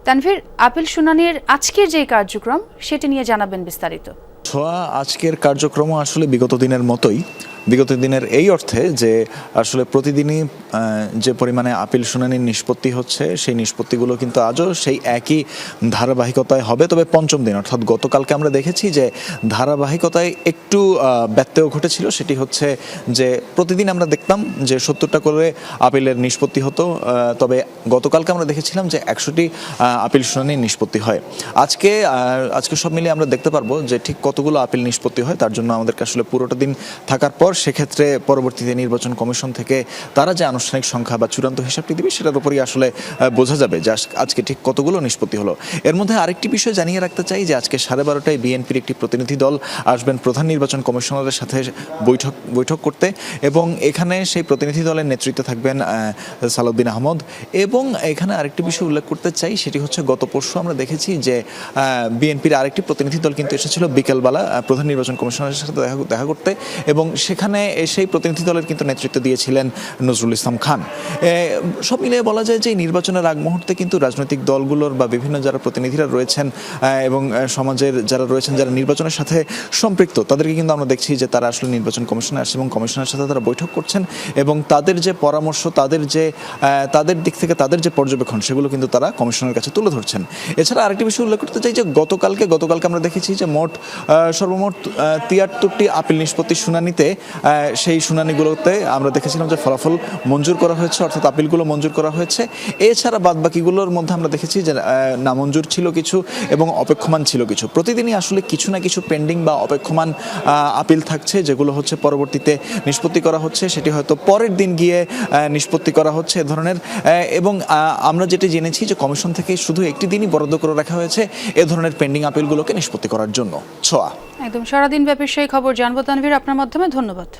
Tanvir, appeal শুনানির আজকের যে কার্যক্রম সেটি নিয়ে জানাবেন বিস্তারিত। ছোঁয়া, আজকের কার্যক্রম আসলে বিগত দিনের মতোই। বিগত দিনের এই অর্থে যে আসলে প্রতিদিনই যে পরিমাণে আপিল শুনানির নিষ্পত্তি হচ্ছে সেই নিষ্পত্তিগুলো কিন্তু আজও সেই একই ধারাবাহিকতায় হবে, তবে পঞ্চম দিন অর্থাৎ গতকালকে আমরা দেখেছি যে ধারাবাহিকতায় একটু ব্যত্যয় ঘটেছিল। সেটি হচ্ছে যে প্রতিদিন আমরা দেখতাম যে 70টা করে আপিলের নিষ্পত্তি হতো, তবে গতকালকে আমরা দেখেছিলাম যে 100টি আপিল শুনানির নিষ্পত্তি হয়। আজকে সব মিলিয়ে আমরা দেখতে পারবো যে ঠিক কতগুলো আপিল নিষ্পত্তি হয়। তার জন্য আমাদেরকে আসলে পুরোটা দিন থাকার পর সেক্ষেত্রে পরবর্তীতে নির্বাচন কমিশন থেকে তারা যে আনুষ্ঠানিক সংখ্যা বা চূড়ান্ত হিসাবটি দেবে সেটার উপরই আসলে বোঝা যাবে যে আজকে ঠিক কতগুলো নিষ্পত্তি হলো। এর মধ্যে আরেকটি বিষয় জানিয়ে রাখতে চাই যে আজকে 12:30টায় বিএনপির একটি প্রতিনিধি দল আসবেন প্রধান নির্বাচন কমিশনারের সাথে বৈঠক করতে, এবং এখানে সেই প্রতিনিধি দলের নেতৃত্বে থাকবেন সালাউদ্দিন আহমদ। এবং এখানে আরেকটি বিষয় উল্লেখ করতে চাই, সেটি হচ্ছে গত পরশু আমরা দেখেছি যে বিএনপির আরেকটি প্রতিনিধি দল কিন্তু এসেছিল বিকেলবেলা প্রধান নির্বাচন কমিশনারের সাথে দেখা করতে, এবং সেখানে সেই প্রতিনিধি দলের কিন্তু নেতৃত্ব দিয়েছিলেন নজরুল ইসলাম খান। সব মিলিয়ে বলা যায় যে নির্বাচনের আগ মুহূর্তে কিন্তু রাজনৈতিক দলগুলোর বা বিভিন্ন যারা প্রতিনিধিরা রয়েছেন এবং সমাজের যারা রয়েছেন যারা নির্বাচনের সাথে সম্পৃক্ত তাদেরকে কিন্তু আমরা দেখছি যে তারা আসলে নির্বাচন কমিশনে আসছে এবং কমিশনের সাথে তারা বৈঠক করছেন, এবং তাদের যে পরামর্শ, তাদের দিক থেকে তাদের যে পর্যবেক্ষণ সেগুলো কিন্তু তারা কমিশনের কাছে তুলে ধরছেন। এছাড়া আরেকটি বিষয় উল্লেখ করতে চাই যে গতকালকে আমরা দেখেছি যে সর্বমোট 73টি আপিল নিষ্পত্তি শুনানিতে সেই শুনানিগুলোতে আমরা দেখেছিলাম যে ফলাফল মঞ্জুর করা হয়েছে, অর্থাৎ আপিলগুলো মঞ্জুর করা হয়েছে। এছাড়া বাদবাকিগুলোর মধ্যে আমরা দেখেছি যে নামঞ্জুর ছিল কিছু এবং অপেক্ষমান ছিল কিছু। প্রতিদিনই আসলে কিছু না কিছু পেন্ডিং বা অপেক্ষমান আপিল থাকছে, যেগুলো হচ্ছে পরবর্তীতে নিষ্পত্তি করা হচ্ছে, সেটি হয়তো পরের দিন গিয়ে নিষ্পত্তি করা হচ্ছে এ ধরনের। এবং আমরা যেটি জেনেছি যে কমিশন থেকে শুধু একটি দিনই বরাদ্দ করে রাখা হয়েছে এ ধরনের পেন্ডিং আপিলগুলোকে নিষ্পত্তি করার জন্য। ছোঁয়া, একদম সারাদিন ব্যাপী সেই খবর জানবো তানভীর আপনার মাধ্যমে, ধন্যবাদ।